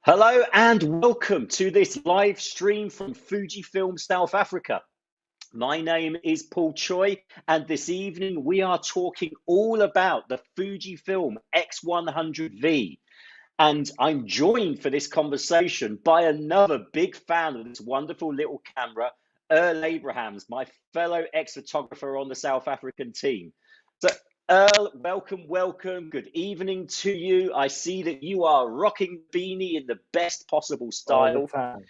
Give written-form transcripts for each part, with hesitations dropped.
Hello and welcome to this live stream from Fujifilm, South Africa. My name is Paul Choy, and this evening we are talking all about the Fujifilm X100V. And I'm joined for this conversation by another big fan of this wonderful little camera, Earl Abrahams, my fellow ex-photographer on the South African team. So, Earl, welcome. Good evening to you. I see that you are rocking beanie in the best possible All the style. time.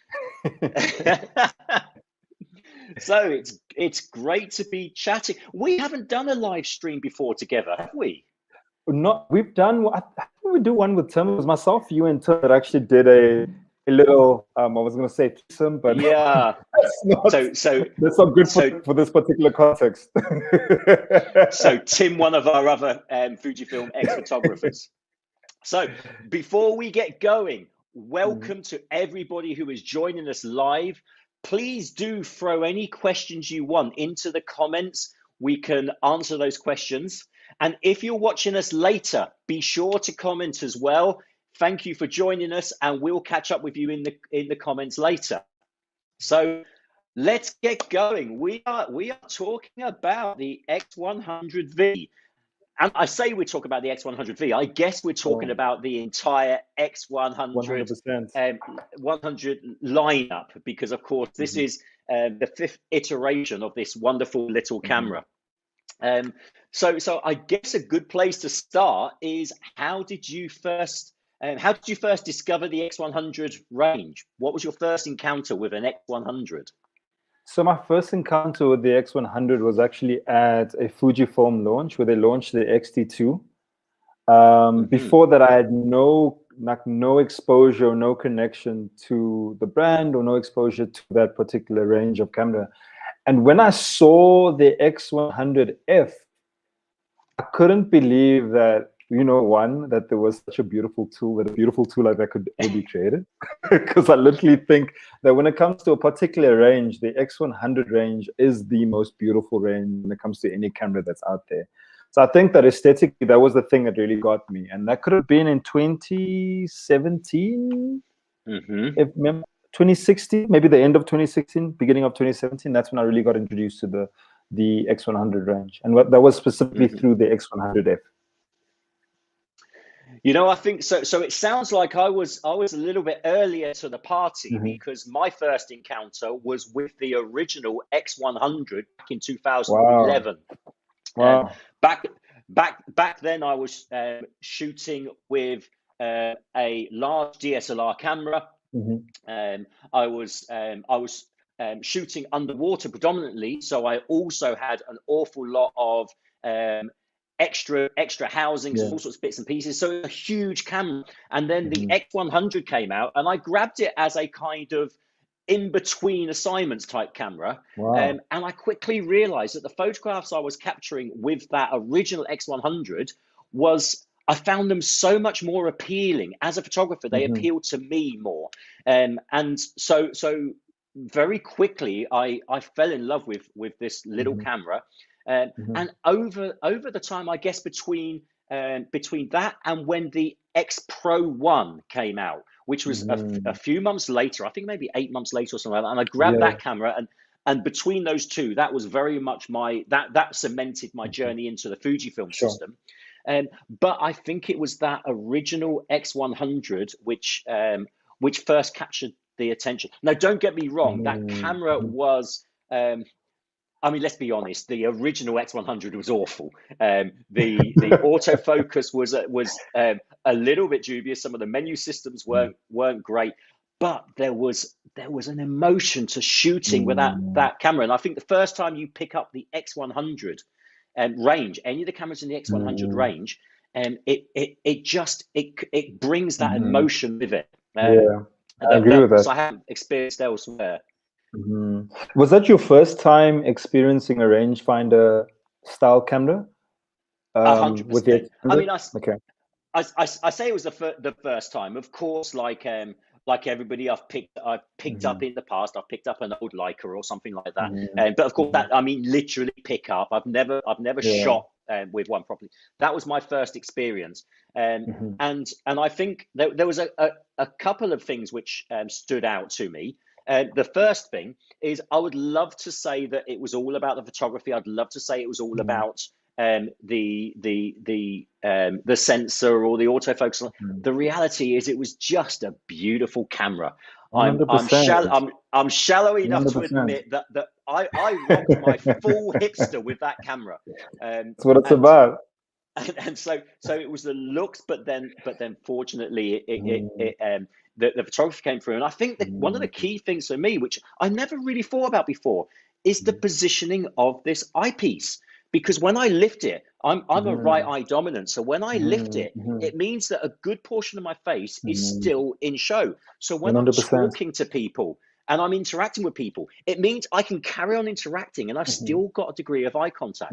So it's great to be chatting. We haven't done a live stream before together, have we? We've done. I think we do one with Tim. It was myself, you, and Tim that actually did a little. I was going to say threesome, but Yeah. that's not. That's not good for this particular context. So Tim, one of our other Fujifilm ex-photographers. So before we get going, welcome to everybody who is joining us live. Please do throw any questions you want into the comments. We can answer those questions. And if you're watching us later, be sure to comment as well. Thank you for joining us, and we'll catch up with you in the comments later. So let's get going. We are talking about the X100V. And I say we're talking about the X100V. I guess we're talking about the entire X100 100 lineup, because of course this is the fifth iteration of this wonderful little camera. So I guess a good place to start is how did you first discover the X100 range? What was your first encounter with an X100? So my first encounter with the X100 was actually at a Fujifilm launch where they launched the X-T2. Before that, I had no exposure, no connection to the brand, or no exposure to that particular range of camera. And when I saw the X100F, I couldn't believe that, that there was such a beautiful tool like that could ever be created. Because I literally think that when it comes to a particular range, the X100 range is the most beautiful range when it comes to any camera that's out there. So I think that aesthetically, that was the thing that really got me. And that could have been in 2017, if 2016, maybe the end of 2016, beginning of 2017. That's when I really got introduced to the X100 range. And that was specifically through the X100F. I think so. So it sounds like I was a little bit earlier to the party, because my first encounter was with the original X100 back in 2011. Wow. Back then, I was shooting with a large DSLR camera. I was shooting underwater predominantly, so I also had an awful lot of extra housings, all sorts of bits and pieces. So it's a huge camera. And then the X100 came out, and I grabbed it as a kind of in-between assignments type camera. And I quickly realized that the photographs I was capturing with that original X100 I found them so much more appealing. As a photographer, they appealed to me more. And so very quickly, I fell in love with this little camera. And over the time, I guess between that and when the X Pro 1 came out, which was a few months later, I think maybe 8 months later or something like that, and I grabbed that camera, and between those two, that was very much that cemented my journey into the Fujifilm system. But I think it was that original X100 which first captured the attention. Now, don't get me wrong, that camera was let's be honest, the original X100 was awful. The autofocus was a little bit dubious. Some of the menu systems weren't great, but there was an emotion to shooting with that camera. And I think the first time you pick up the X100 range, any of the cameras in the X100 range, it brings that emotion with it. I agree with that. I haven't experienced elsewhere. Was that your first time experiencing a rangefinder style camera? 100%. I say it was the first time. Of course, like everybody, I've picked up in the past. I've picked up an old Leica or something like that. But of course, that literally pick up. I've never shot with one properly. That was my first experience, and I think there was a couple of things which stood out to me. The first thing is I would love to say that it was all about the photography. I'd love to say it was all about the sensor or the autofocus. The reality is it was just a beautiful camera. I'm shallow enough 100%. To admit that I rocked my full hipster with that camera. That's what it's about. And so it was the looks, but then fortunately the photography came through. And I think that one of the key things for me, which I never really thought about before, is the positioning of this eyepiece. Because when I lift it, I'm a right eye dominant. So when I lift it, it means that a good portion of my face is still in show. So when 100%. I'm talking to people and I'm interacting with people, it means I can carry on interacting and I've still got a degree of eye contact.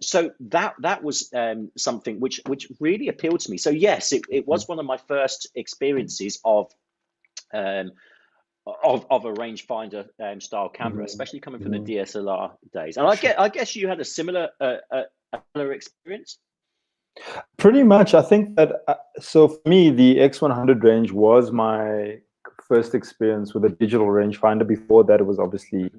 So that was something which really appealed to me. So yes, it was one of my first experiences of a rangefinder style camera, especially coming from the DSLR days. And I guess you had a similar experience. Pretty much. I think that so for me, the X100 range was my first experience with a digital rangefinder. Before that, it was obviously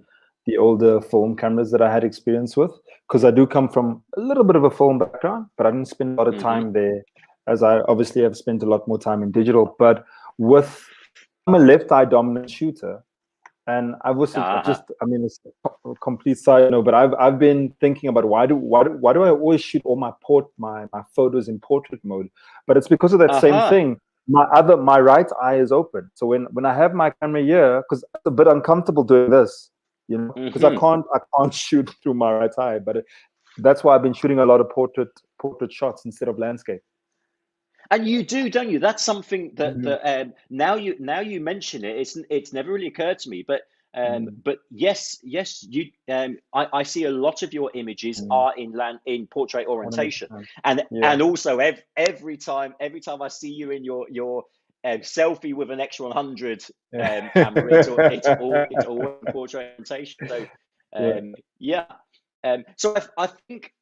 the older film cameras that I had experience with, because I do come from a little bit of a film background, but I didn't spend a lot of time there, as I obviously have spent a lot more time in digital. But I'm a left eye dominant shooter, and I've also it's a complete side note, but I've been thinking about why do I always shoot all my photos in portrait mode? But it's because of that same thing. My right eye is open, so when I have my camera here, because it's a bit uncomfortable doing this, because I can't shoot through my right eye. But that's why I've been shooting a lot of portrait shots instead of landscape. And you do, don't you? That's something that now you mention it. It's never really occurred to me, but yes, you. I see a lot of your images are in portrait orientation, and also every time I see you in your selfie with an X100 camera, it's all in portrait orientation. So so I think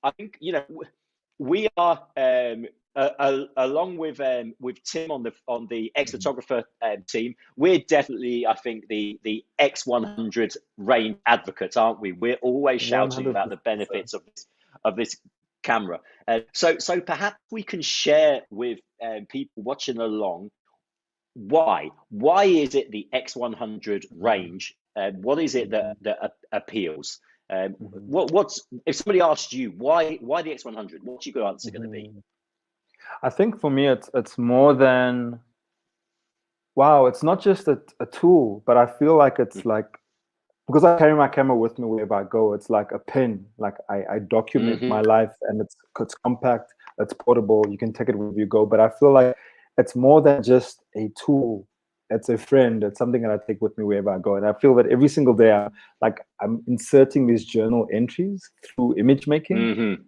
we are. Along with Tim on the ex-photographer team, we're definitely, I think, the X100 range advocates, aren't we? We're always shouting 100%. About the benefits of this camera. So perhaps we can share with people watching along why is it the X100 range? What is it that appeals? What's if somebody asked you why the X100? What's your good answer going to be? I think for me, it's more than, wow, it's not just a tool, but I feel like it's like, because I carry my camera with me wherever I go, it's like a pen. Like I document my life, and it's compact, it's portable, you can take it wherever you go. But I feel like it's more than just a tool. It's a friend. It's something that I take with me wherever I go. And I feel that every single day I'm inserting these journal entries through image making.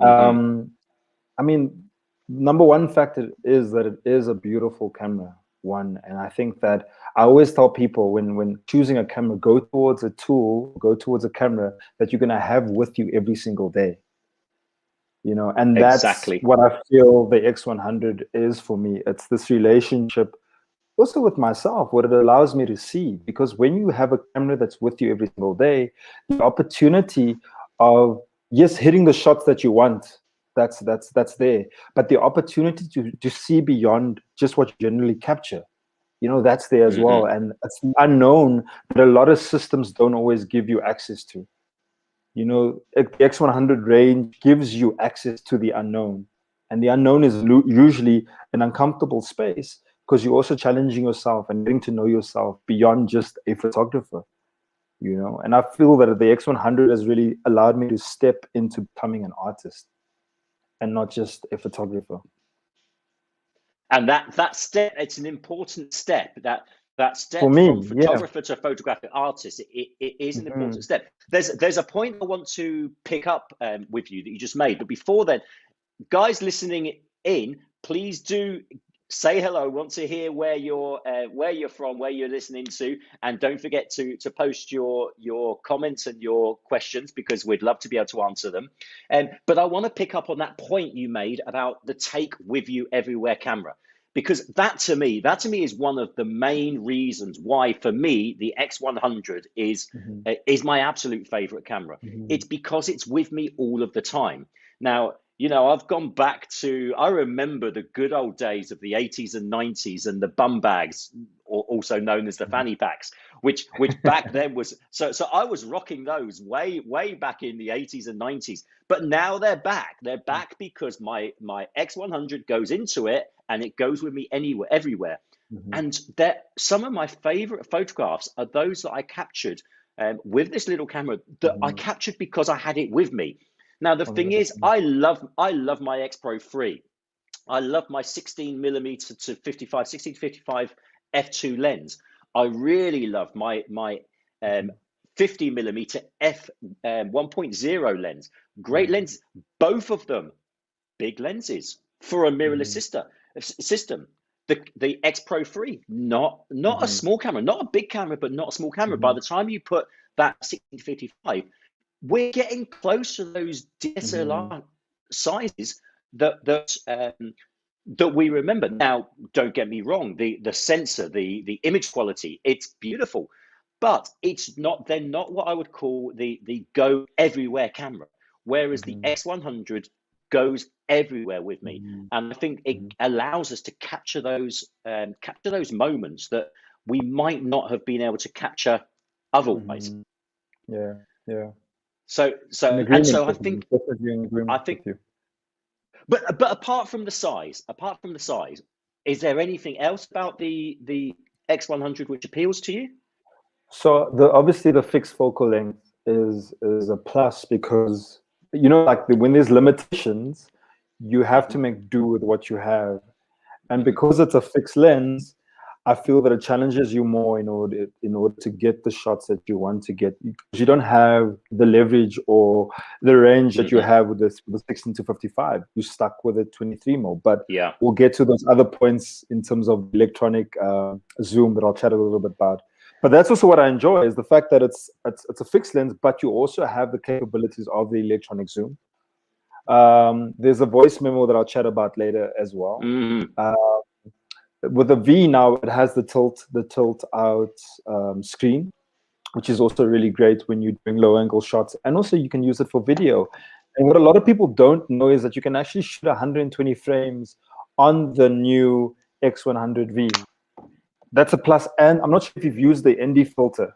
I mean, number one factor is that it is a beautiful camera, one. And I think that I always tell people when choosing a camera, go towards a tool, go towards a camera that you're going to have with you every single day. And that's exactly what I feel the X100 is for me. It's this relationship also with myself, what it allows me to see. Because when you have a camera that's with you every single day, the opportunity of, yes, hitting the shots that you want, that's there, but the opportunity to see beyond just what you generally capture, that's there as well. And it's unknown that a lot of systems don't always give you access to. The X100 range gives you access to the unknown, and the unknown is usually an uncomfortable space, because you're also challenging yourself and getting to know yourself beyond just a photographer. And I feel that the X100 has really allowed me to step into becoming an artist and not just a photographer. And that step, it's an important step. That step from photographer to photographic artist, it is an important step. There's a point I want to pick up with you that you just made, but before then, guys listening in, please do say hello. Want to hear where you're from, where you're listening to, and don't forget to post your comments and your questions, because we'd love to be able to answer them. But I want to pick up on that point you made about the take with you everywhere camera, because that to me is one of the main reasons why, for me, the X100 is my absolute favorite camera. It's because it's with me all of the time. Now, I've gone back to, I remember the good old days of the 80s and 90s and the bum bags, also known as the fanny packs, which back then was, so I was rocking those way back in the 80s and 90s. But now they're back. They're back because my X100 goes into it, and it goes with me anywhere, everywhere. And some of my favorite photographs are those that I captured with this little camera, that I captured because I had it with me. Now, the thing is, I love my X Pro 3. I love my 16mm to 55 f2 lens. I really love my 50mm f 1.0 lens. Great lens. Both of them big lenses for a mirrorless system. The X Pro 3, not a small camera, not a big camera, but not a small camera. By the time you put that 16-55, we're getting close to those DSLR sizes that we remember. Now, don't get me wrong, the sensor, the image quality, it's beautiful, but they're not what I would call the go everywhere camera. Whereas the X100 goes everywhere with me, and I think it allows us to capture those moments that we might not have been able to capture otherwise. Yeah. So I think, but apart from the size, is there anything else about the X100 which appeals to you? So obviously the fixed focal length is a plus, because when there's limitations, you have to make do with what you have, and because it's a fixed lens, I feel that it challenges you more in order to get the shots that you want to get, because you don't have the leverage or the range that you have with the 16-55. You're stuck with a 23 mil. But we'll get to those other points in terms of electronic zoom that I'll chat a little bit about. But that's also what I enjoy, is the fact that it's a fixed lens, but you also have the capabilities of the electronic zoom. There's a voice memo that I'll chat about later as well. With the V now, it has the tilt out screen, which is also really great when you're doing low angle shots, and also you can use it for video. And what a lot of people don't know is that you can actually shoot 120 frames on the new X100V. That's a plus. And I'm not sure if you've used the ND filter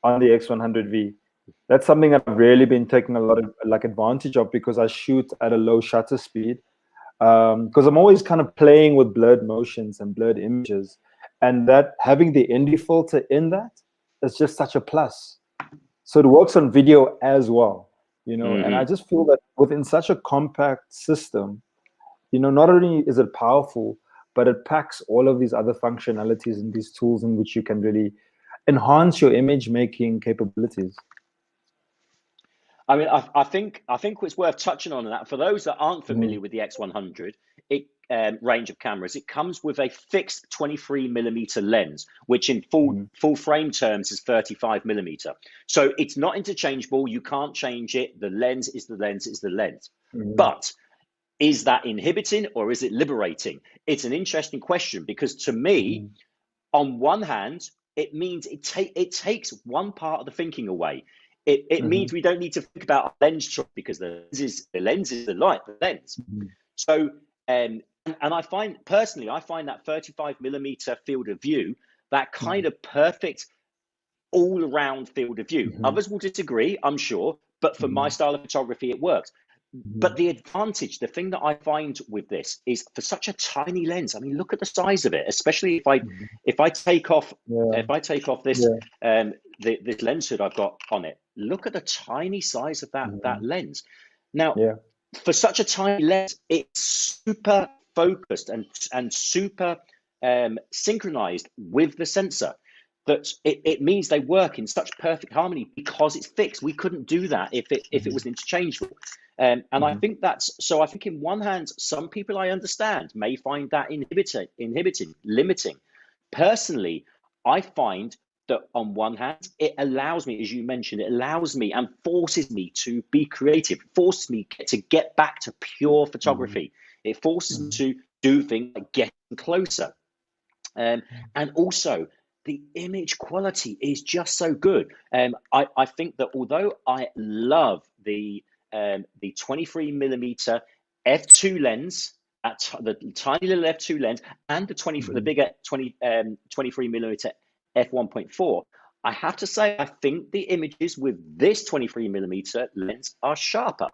on the X100V. That's something I've really been taking a lot of advantage of, because I shoot at a low shutter speed. Because I'm always kind of playing with blurred motions and blurred images, and that having the ND filter in that is just such a plus. So it works on video as well, and I just feel that within such a compact system, not only is it powerful, but it packs all of these other functionalities and these tools in which you can really enhance your image making capabilities. I mean, I think it's worth touching on that. For those that aren't familiar with the X100 range of cameras, it comes with a fixed 23mm lens, which in full frame terms is 35mm. So it's not interchangeable. You can't change it. The lens is the lens is the lens. But is that inhibiting or is it liberating? It's an interesting question, because to me, on one hand, it means it takes one part of the thinking away. It means we don't need to think about a lens choice, because the lens is the lens. So, and I find that 35mm field of view, that kind of perfect all-around field of view. Others will disagree, I'm sure, but for my style of photography, it works. But the advantage, the thing that I find with this is, for such a tiny lens, I mean, look at the size of it, especially if I take off this this lens hood I've got on it. Look at the tiny size of that lens. Now, for such a tiny lens, it's super focused and super synchronized with the sensor. that it means they work in such perfect harmony because it's fixed. We couldn't do that if it was interchangeable. And I think I think in one hand, some people I understand may find that inhibiting, limiting. Personally, I find that on one hand, it allows me, as you mentioned, it allows me and forces me to be creative, forces me to get back to pure photography. It forces me to do things like getting closer. And also, the image quality is just so good. I think that although I love the 23mm f2 lens, the tiny little f2 lens, and the bigger 23mm f1.4, I have to say I think the images with this 23mm lens are sharper.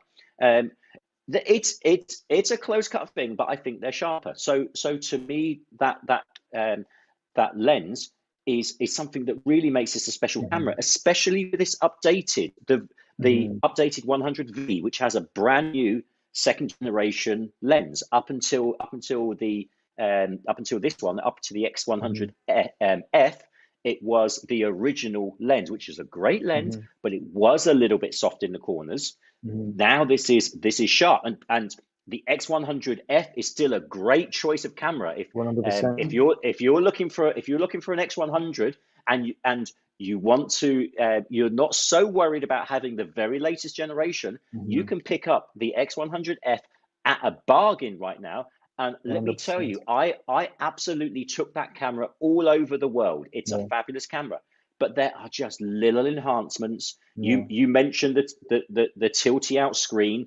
It's a close cut thing, but I think they're sharper. So to me, that lens is something that really makes this a special camera, especially with this updated the updated 100V, which has a brand new second generation lens up until this one, up to the X100F. It was the original lens, which is a great lens, but it was a little bit soft in the corners. Now this is sharp, and the X100F is still a great choice of camera. If you're looking for an X100 and you want to, you're not so worried about having the very latest generation, you can pick up the X100F at a bargain right now. And let 100%. Me tell you, I absolutely took that camera all over the world. It's a fabulous camera, but there are just little enhancements. You mentioned the tilty out screen.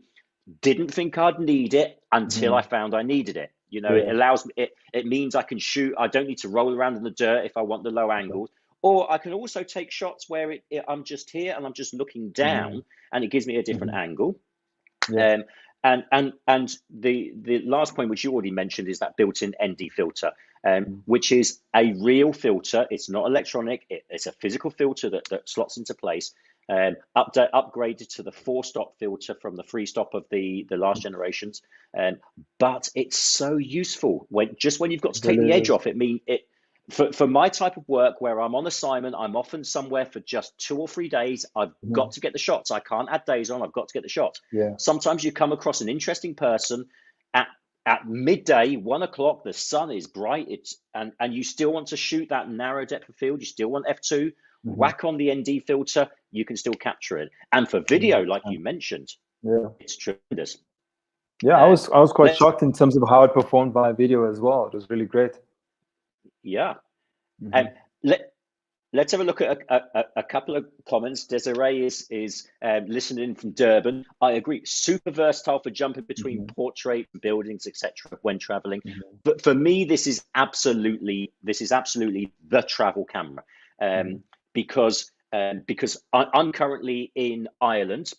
Didn't think I'd need it until I found I needed it. You know, it allows me. It means I can shoot. I don't need to roll around in the dirt if I want the low angles. Or I can also take shots where I'm just here and I'm just looking down, and it gives me a different angle. And the last point, which you already mentioned, is that built-in ND filter, which is a real filter. It's not electronic. It's a physical filter that slots into place. Upgraded to the 4-stop filter from the 3-stop of the last generations. But it's so useful when you've got to take the edge off. For my type of work where I'm on assignment, I'm often somewhere for just 2 or 3 days. I've got to get the shots. I can't add days on. I've got to get the shots. Sometimes you come across an interesting person at midday, 1 o'clock, the sun is bright. And you still want to shoot that narrow depth of field. You still want f2. Whack on the ND filter. You can still capture it. And for video, like you mentioned, it's tremendous. Yeah, I was quite shocked in terms of how it performed via video as well. It was really great. Yeah. And let's have a look at a couple of comments. Desiree is listening from Durban. I agree. Super versatile for jumping between portraits, buildings, etc. when traveling. But for me, this is absolutely the travel camera, because I'm currently in Ireland.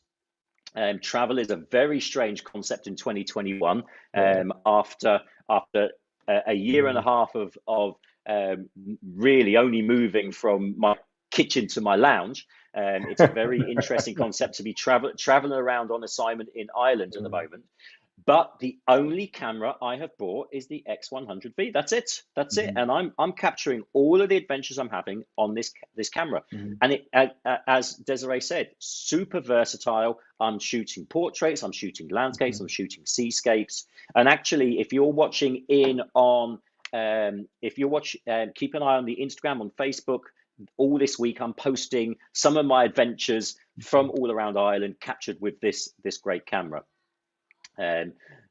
Travel is a very strange concept in 2021. After a year and a half of really only moving from my kitchen to my lounge. It's a very interesting concept to be traveling around on assignment in Ireland at the moment. But the only camera I have brought is the X100V. That's it. And I'm capturing all of the adventures I'm having on this camera. And it, as Desiree said, super versatile. I'm shooting portraits. I'm shooting landscapes. I'm shooting seascapes. And actually, if you're watching in on keep an eye on the Instagram, on Facebook. All this week, I'm posting some of my adventures from all around Ireland, captured with this great camera. Let's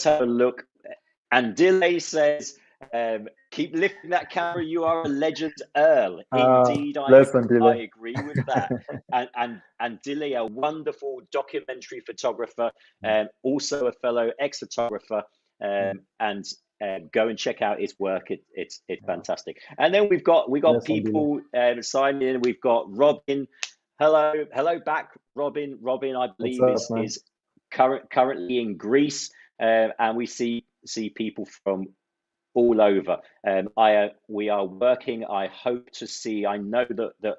have a look. And Dile says, keep lifting that camera. You are a legend, Earl. Indeed, I agree with that. And Dile, a wonderful documentary photographer, also a fellow ex-photographer, and go and check out his work. It's fantastic. And then we've got people signing in. We've got Robin. Hello back, Robin. Robin, I believe is currently in Greece, and we see people from all over. We are working. I hope to see. I know that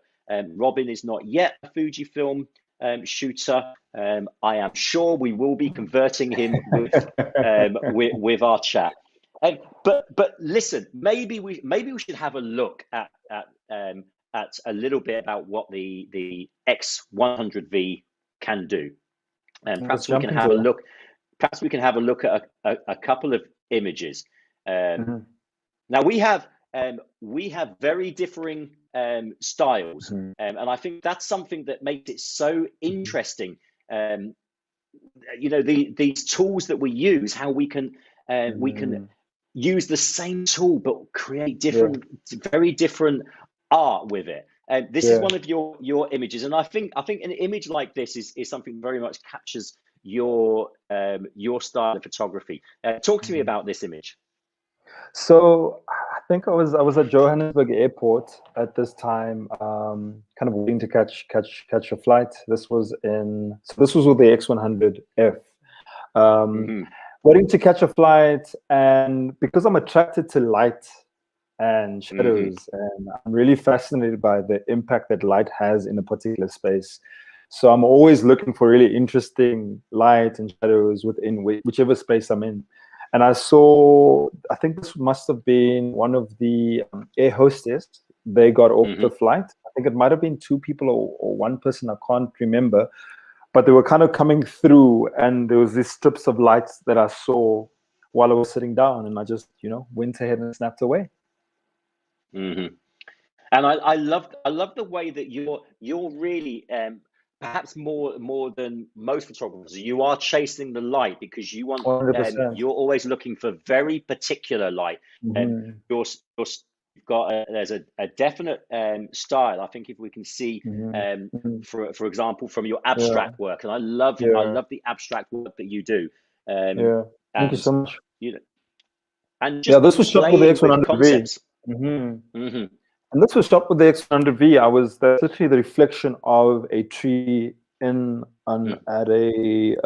Robin is not yet a Fujifilm shooter. I am sure we will be converting him with our chat. But listen, maybe we should have a look at a little bit about what the X100V can do, and perhaps we can have a look. Perhaps we can have a look at a couple of images. Now we have very differing styles, and I think that's something that makes it so interesting. You know, these tools that we use, how we can use the same tool but create different, very different art with it. This is one of your images, and I think an image like this is something very much captures your style of photography. Talk to me about this image. So I think I was at Johannesburg Airport at this time, kind of waiting to catch a flight. This was with the X100F. Waiting to catch a flight, and because I'm attracted to light and shadows, and I'm really fascinated by the impact that light has in a particular space. So I'm always looking for really interesting light and shadows within whichever space I'm in. And I think this must have been one of the air hostess. They got off the flight. I think it might have been two people or one person, I can't remember. But they were kind of coming through, and there was these strips of lights that I saw while I was sitting down, and I just, went ahead and snapped away. And I love the way that you're really perhaps more than most photographers, you are chasing the light, because you want you're always looking for very particular light. And you've got there's a definite style. I think if we can see, for example, from your abstract work, and I love the abstract work that you do. Thank you so much. And just this was shot with the X100V. And this was shot with the X100V. That's literally the reflection of a tree on the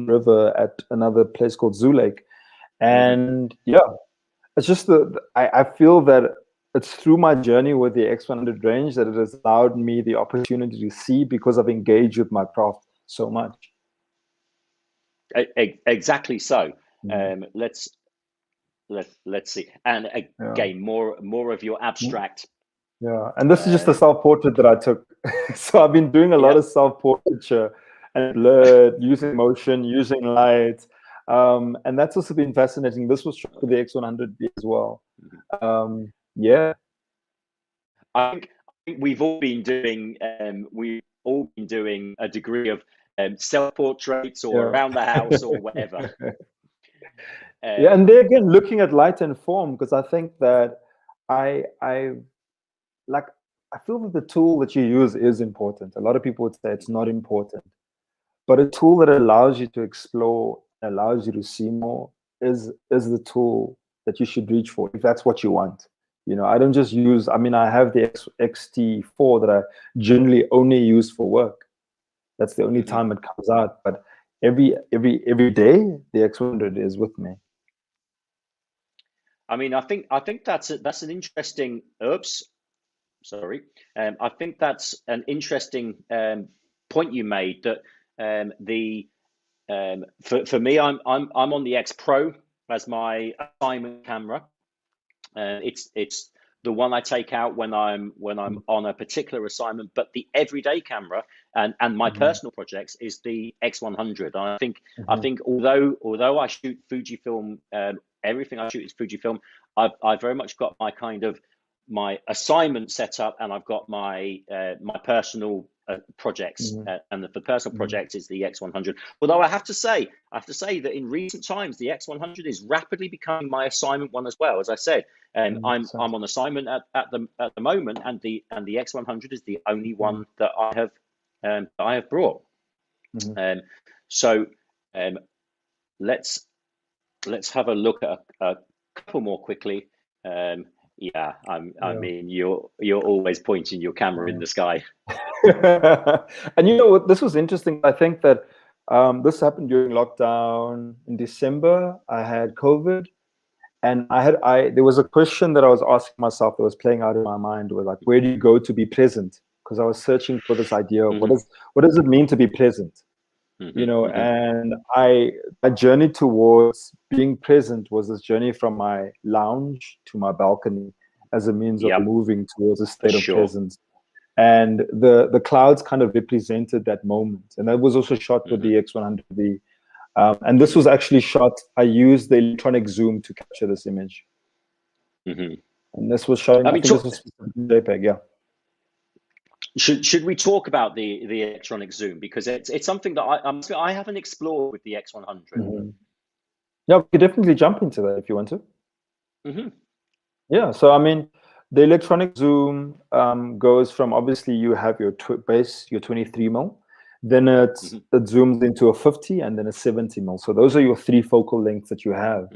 river at another place called Zoo Lake. And it's just I feel that it's through my journey with the X100 range that it has allowed me the opportunity to see, because I've engaged with my craft so much. Exactly so. Let's see. And again, more of your abstract. And this is just a self-portrait that I took. So I've been doing a lot of self-portraiture and blurred, using motion, using light. And that's also been fascinating. This was shot with the X100V as well. I think we've all been doing a degree of self-portraits or around the house or whatever. And they're again looking at light and form, because I think that I feel that the tool that you use is important. A lot of people would say it's not important, but a tool that allows you to explore, allows you to see more, is the tool that you should reach for, if that's what you want. I don't just use. I have the XT4 that I generally only use for work. That's the only time it comes out. But every day, the X100 is with me. I think that's an interesting. Oops, sorry. I think that's an interesting point you made. That for me, I'm on the X Pro as my assignment camera. It's the one I take out when I'm on a particular assignment. But the everyday camera and my personal projects is the X100. I think although I shoot Fujifilm, everything I shoot is Fujifilm. I've very much got my kind of my assignment set up, and I've got my my personal projects, and the personal project is the X100. Although I have to say that in recent times the X100 is rapidly becoming my assignment one as well. As I said, I'm on assignment at the moment, and the X100 is the only one that I have brought. So let's have a look at a couple more quickly. I mean, you're always pointing your camera in the sky. And what, this was interesting. I think that this happened during lockdown in December. I had COVID, and there was a question that I was asking myself that was playing out in my mind, was like, where do you go to be present? Because I was searching for this idea of what does it mean to be present? and my journey towards being present was this journey from my lounge to my balcony as a means of moving towards a state of presence. And the clouds kind of represented that moment. And that was also shot with the X100V. And this was actually shot, I used the electronic zoom to capture this image. And this was shot, I think this was JPEG, yeah. Should we talk about the electronic zoom, because it's something that I haven't explored with the X100. Yeah, we could definitely jump into that if you want to. Yeah, so I mean, the electronic zoom goes from, obviously you have your base, your 23mm, then it zooms into a 50 and then a 70mm. So those are your three focal lengths that you have.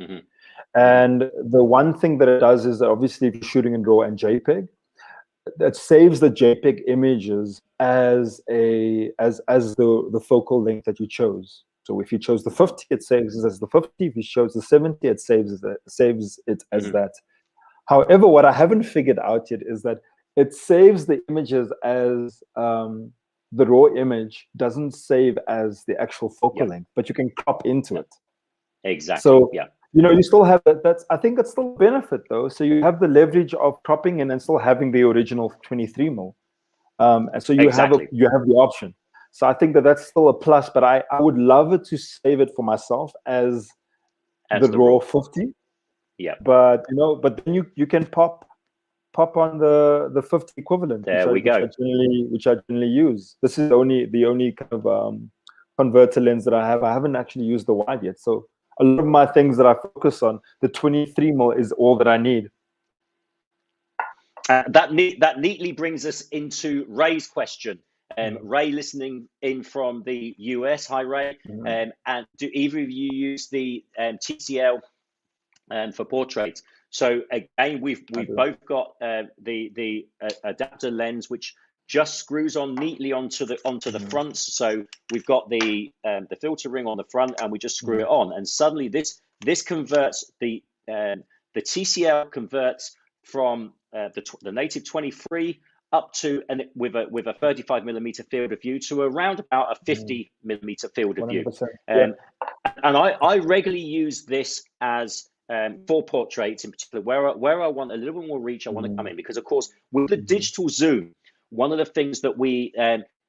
And the one thing that it does is that obviously if you're shooting in RAW and JPEG, that saves the JPEG images as the focal length that you chose. So if you chose the 50, it saves it as the 50. If you chose the 70, it saves it as that. However, what I haven't figured out yet is that it saves the images as the raw image doesn't save as the actual focal length, but you can crop into it. Exactly. So you still have that. I think it's still a benefit though. So you have the leverage of cropping and then still having the original 23mm. And so you have the option. So I think that's still a plus. But I would love it to save it for myself as the raw 50. Yeah. But but then you can pop on the 50 equivalent. There we go. Which I generally use. This is the only kind of converter lens that I have. I haven't actually used the wide yet. So a lot of my things that I focus on, the 23mm is all that I need. That neatly brings us into Ray's question. Ray, listening in from the US. Hi, Ray. And do either of you use the TCL for portraits? So again, we've both got the adapter lens, which just screws on neatly onto the fronts. So we've got the filter ring on the front, and we just screw it on, and suddenly this converts the TCL converts from the native 23 up to, and with a 35mm field of view, to around about a 50mm field of view. And I regularly use this as for portraits in particular, where I want a little bit more reach, I want to come in, because of course with the digital zoom, one of the things that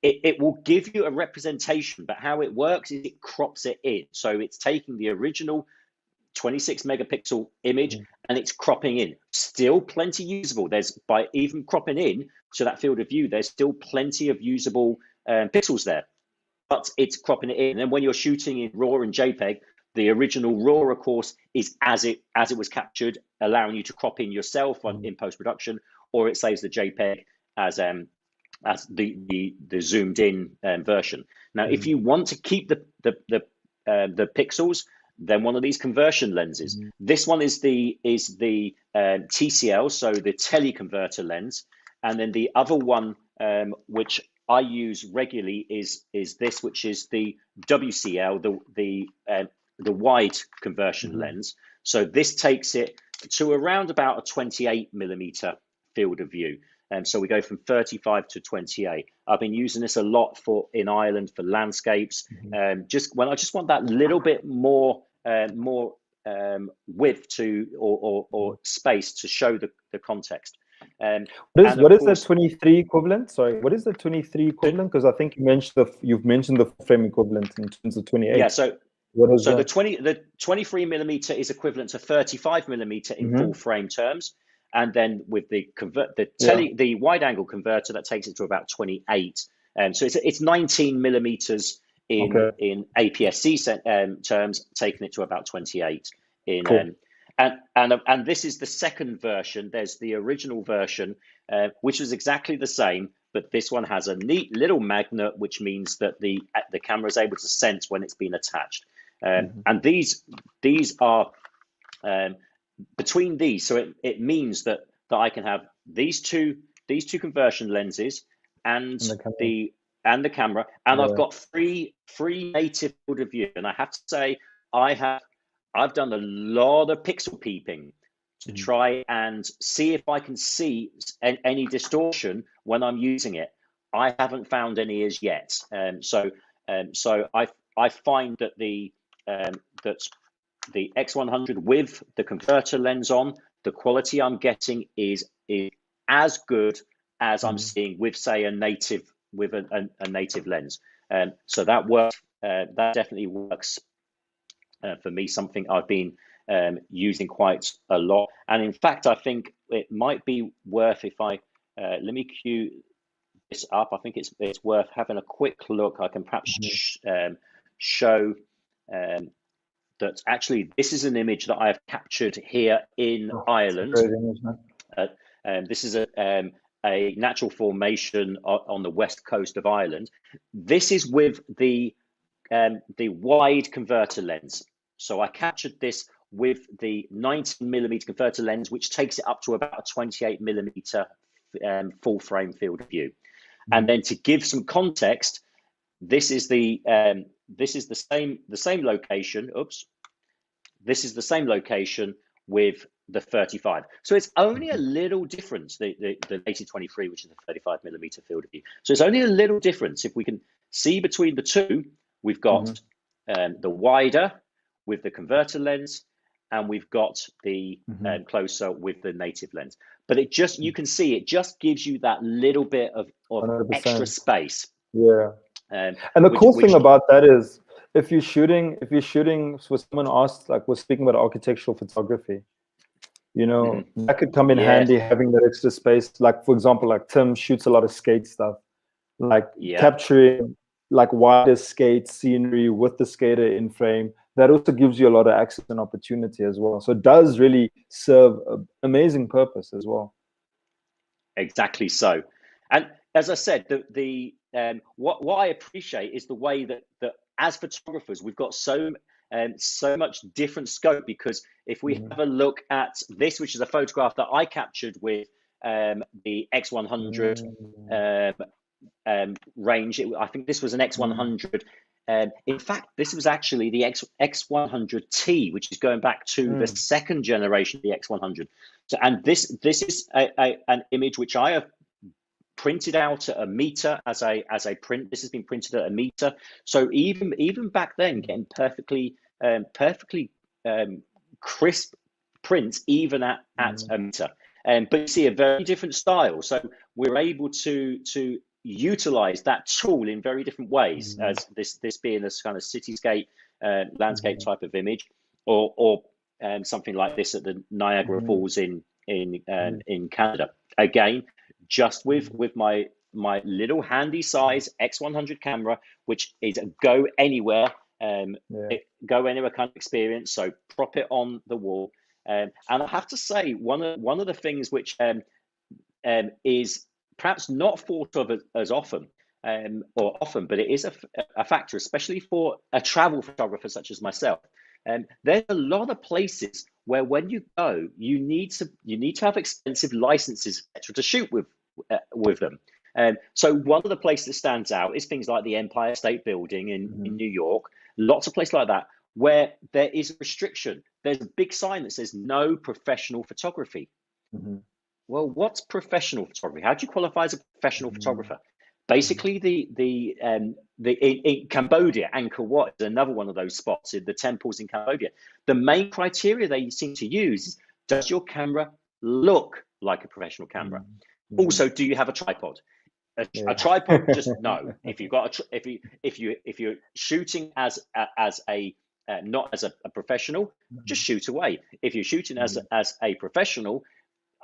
it will give you a representation, but how it works is it crops it in. So it's taking the original 26 megapixel image and it's cropping in. Still plenty usable. By even cropping in to that field of view, there's still plenty of usable pixels there, but it's cropping it in. And then when you're shooting in RAW and JPEG, the original RAW, of course, is as it was captured, allowing you to crop in yourself in post-production, or it saves the JPEG as the zoomed in version. Now, if you want to keep the pixels, then one of these conversion lenses. This one is the TCL, so the teleconverter lens, and then the other one, which I use regularly, is this, which is the WCL, the wide conversion lens. So this takes it to around about a 28mm field of view. And so we go from 35 to 28. I've been using this a lot in Ireland for landscapes. Just when I just want that little bit more width or space to show the context. What is the 23 equivalent? Sorry, what is the 23 equivalent? Because I think you've mentioned the frame equivalent in terms of 28. Yeah. So the 23mm is equivalent to 35mm in full frame terms. And then with the wide angle converter, that takes it to about 28. So it's 19mm in APS-C terms, taking it to about 28 in. Cool. And this is the second version. There's the original version, which is exactly the same, but this one has a neat little magnet, which means that the camera is able to sense when it's been attached. And these are between these, so it means that I can have these two conversion lenses and the camera, and I've got three native field of view. And I have to say, I've done a lot of pixel peeping to try and see if I can see any distortion when I'm using it. I haven't found any as yet. So I find that the X100 with the converter lens on, the quality I'm getting is as good as I'm seeing with, say, a native lens. So that works. That definitely works for me. Something I've been using quite a lot. And in fact, I think it might be worth, if I let me cue this up. I think it's worth having a quick look. I can perhaps show that actually this is an image that I have captured here in Ireland. This is a natural formation on the west coast of Ireland. This is with the wide converter lens. So I captured this with the 19mm converter lens, which takes it up to about a 28mm full frame field of view. And then to give some context, this is the same location. Oops, this is the same location with the 35. So it's only a little difference. The 80-23, which is the 35mm field of view. So it's only a little difference. If we can see between the two, we've got the wider with the converter lens, and we've got the closer with the native lens. But it just, you can see, it just gives you that little bit of extra space. Yeah. And the cool thing about that is, if you're shooting, so someone asked, like, we're speaking about architectural photography, you know, that could come in handy, having that extra space. Like, for example, like Tim shoots a lot of skate stuff, like capturing like wider skate scenery with the skater in frame. That also gives you a lot of access and opportunity as well. So it does really serve an amazing purpose as well. Exactly so. And as I said, what I appreciate is the way that as photographers, we've got so much different scope, because if we have a look at this, which is a photograph that I captured with the X100 range, I think this was an X100. In fact, this was actually the X100T, which is going back to the second generation of the X100. So, and this is an image which I have printed out at a meter as a print. This has been printed at a meter. So even back then, getting perfectly crisp prints even at a meter. But you see a very different style. So we're able to utilize that tool in very different ways, as this being this kind of cityscape landscape type of image, or something like this at the Niagara Falls in Canada. Again, just with my little handy size X100 camera, which is a go anywhere kind of experience. So prop it on the wall, and I have to say, one of the things which is perhaps not thought of as often, but it is a factor, especially for a travel photographer such as myself. There's a lot of places where when you go, you need to have expensive licenses, etc., to shoot with them. So one of the places that stands out is things like the Empire State Building in New York. Lots of places like that where there is a restriction. There's a big sign that says no professional photography. Well, what's professional photography? How do you qualify as a professional photographer? Basically, in Cambodia, Angkor Wat is another one of those spots in the temples in Cambodia. The main criteria they seem to use is, does your camera look like a professional camera? Also, do you have a tripod? A tripod, just no. If you've got if you're shooting as a not as a professional, just shoot away. If you're shooting as a professional,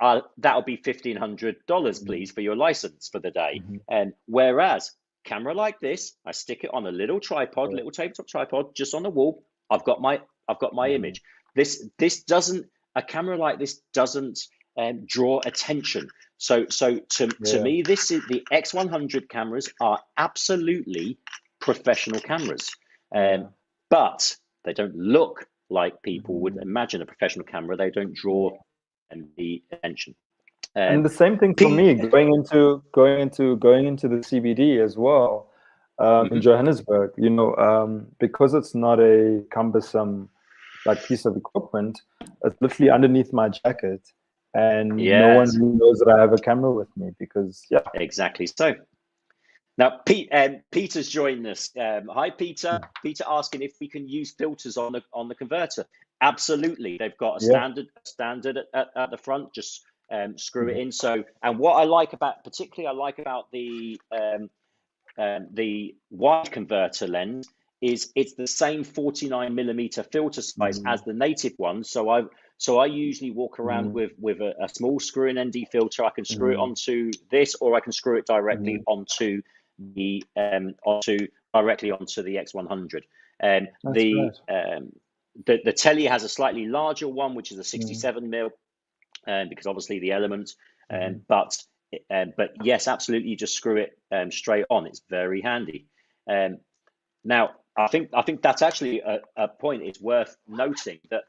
that'll be $1,500, please, for your license for the day. And whereas camera like this, I stick it on a little tripod, little tabletop tripod, just on the wall. I've got my image. A camera like this doesn't draw attention. So to me, this is the X100 cameras are absolutely professional cameras, but they don't look like people would imagine a professional camera. They don't draw the attention. And the same thing for me, going into the CBD as well, in Johannesburg. You know, because it's not a cumbersome like piece of equipment, it's literally underneath my jacket, and no one knows that I have a camera with me, because exactly so. Now, Peter's joined us. Hi, Peter. Peter asking if we can use filters on the converter. Absolutely, they've got a standard at the front. Just screw it in. So, and what I like about the wide converter lens is it's the same 49mm filter size as the native one. So I usually walk around with a small screw-in ND filter. I can screw it onto this, or I can screw it directly onto the X100. The Telly has a slightly larger one, which is a 67mm, because obviously the element. But yes, absolutely, you just screw it straight on. It's very handy. Now, I think that's actually a point. It's worth noting that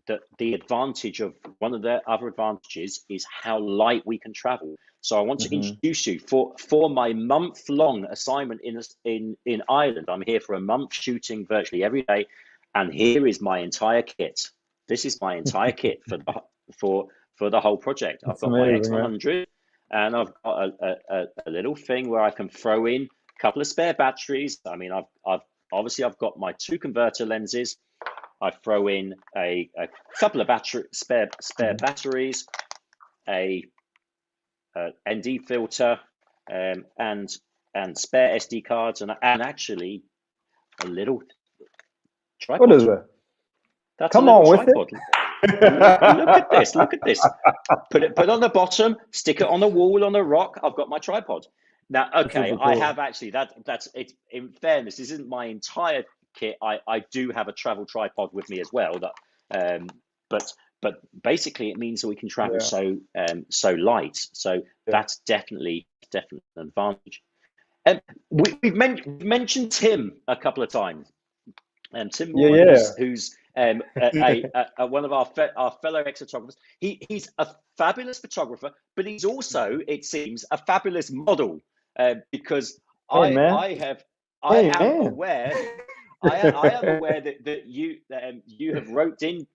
that the advantage of one of the other advantages is how light we can travel. So I want to introduce you for my month-long assignment in Ireland. I'm here for a month, shooting virtually every day, and here is my entire kit. This is my entire kit for the whole project. I've got my X100, and I've got a little thing where I can throw in a couple of spare batteries. I mean, I've obviously got my 2 converter lenses. I throw in a couple of spare batteries, a ND filter, and spare SD cards, and actually a little tripod. What is it? That's Come on with tripod. Look at this! Look at this! Put it on the bottom. Stick it on the wall, on the rock. I've got my tripod. Now, okay, cool. I have actually that's it. In fairness, this isn't my entire kit. I do have a travel tripod with me as well. But basically it means that we can travel so light. So that's definitely an advantage. And we've mentioned Tim a couple of times. Tim Moore, who's one of our fellow photographers. He's a fabulous photographer, but he's also, it seems, a fabulous model, because I am aware that you have roped in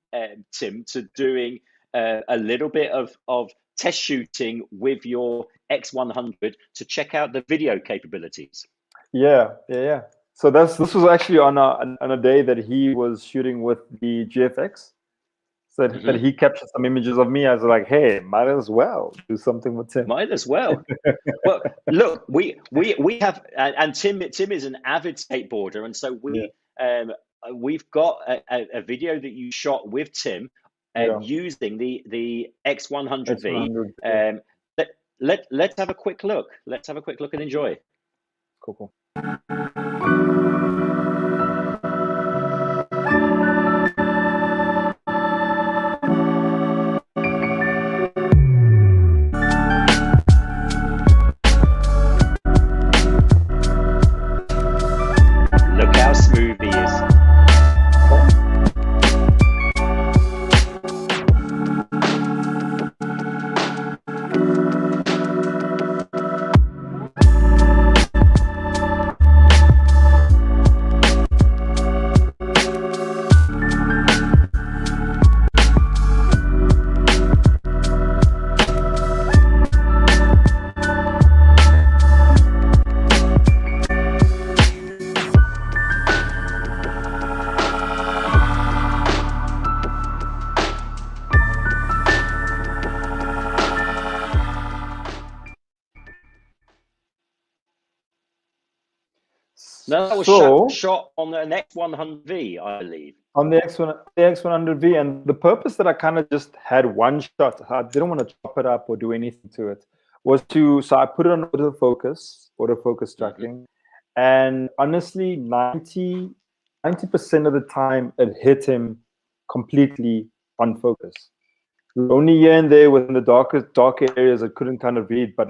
Tim to doing a little bit of test shooting with your X100 to check out the video capabilities. Yeah. So this was actually on a day that he was shooting with the GFX. So that he captured some images of me. I was like, hey, might as well do something with Tim. Might as well. Well, look, we have, and Tim is an avid skateboarder, and so we've got a video that you shot with Tim using the X100V. Let's have a quick look. Let's have a quick look and enjoy. Cool. Look how smooth he is. No, that was shot on an X100V, I believe. On the X100V, and the purpose that I kind of just had one shot, I didn't want to chop it up or do anything to it, was so I put it on autofocus tracking, and honestly, 90% of the time it hit him completely on focus. Only here and there within the darker areas I couldn't kind of read, but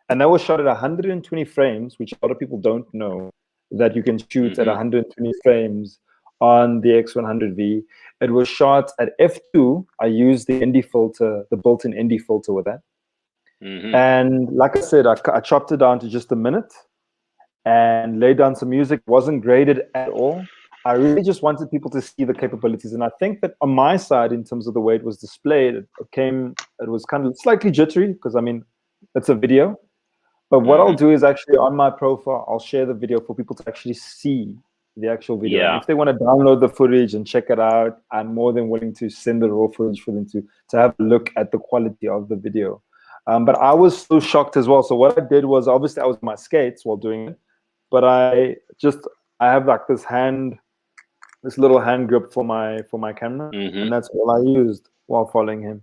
and that was shot at 120 frames, which a lot of people don't know, that you can shoot at 120 frames on the X100V. It was shot at f2. I used the ND filter, the built-in ND filter with that. And like I said, I chopped it down to just a minute and laid down some music. It wasn't graded at all. I really just wanted people to see the capabilities. And I think that on my side, in terms of the way it was displayed, it was kind of slightly jittery, because I mean, it's a video. But what I'll do is actually on my profile, I'll share the video for people to actually see the actual video. And if they want to download the footage and check it out, I'm more than willing to send the raw footage for them to have a look at the quality of the video. But I was so shocked as well. So what I did was, obviously I was on my skates while doing it, but I have like this little hand grip for my camera, and that's all I used while following him.